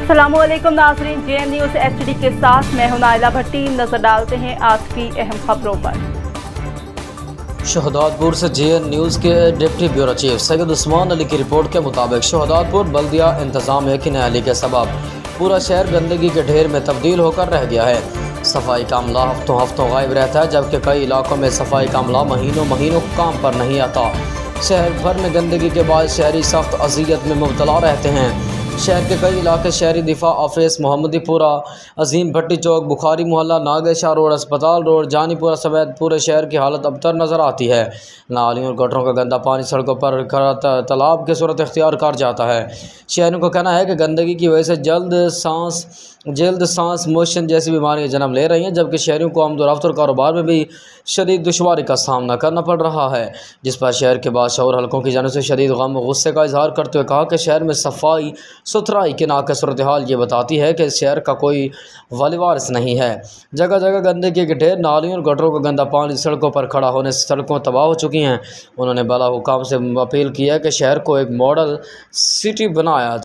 अस्सलामुअलैकुम नाज़रीन, JN news HD के साथ मैं हूं नाइला भट्टी। नजर डालते हैं आज की अहम खबरों पर। शहदादपुर से JN न्यूज़ के deputy bureau chief Syed Usman Ali की रिपोर्ट के मुताबिक शहदादपुर बल्दिया इंतजामिया की नाअहली के सबब पूरा शहर गंदगी के ढेर में तब्दील होकर रह गया है। सफाई का अमला हफ्तों गायब रहता है, जबकि कई इलाकों में सफाई का अमला महीनों काम पर नहीं आता। शहर भर में गंदगी के बाद शहरी सख्त अजियत में मुब्तला रहते हैं। शहर के कई इलाके शहरी दिफा ऑफिस, मोहम्मदीपुरा, अजीम भट्टी चौक, बुखारी मोहल्ला, नागेशाह रोड, अस्पताल रोड, जानीपुरा समेत पूरे शहर की हालत अबतर नज़र आती है। नालियों और गटरों का गंदा पानी सड़कों पर तालाब की सूरत इख्तियार कर जाता है। शहरों को कहना है कि गंदगी की वजह से जल्द सांस मोशन जैसी बीमारियां जन्म ले रही हैं, जबकि शहरों को आमदोरफ्त और कारोबार में भी शदीद दुश्वारी का सामना करना पड़ रहा है। जिस पर शहर के बादशाह हलकों की जानिब से शदीद गम और गुस्से का इजहार करते हुए कहा कि शहर में सफाई सुथराई की नाक़िस सूरत हाल ये बताती है कि शहर का कोई वालिवारिस नहीं है। जगह जगह गंदगी के ढेर, नालियों और गटरों का गंदा पानी सड़कों पर खड़ा होने से सड़कों तबाह हो चुकी हैं। उन्होंने बला हुकाम से अपील की है कि शहर को एक मॉडल सिटी बनाया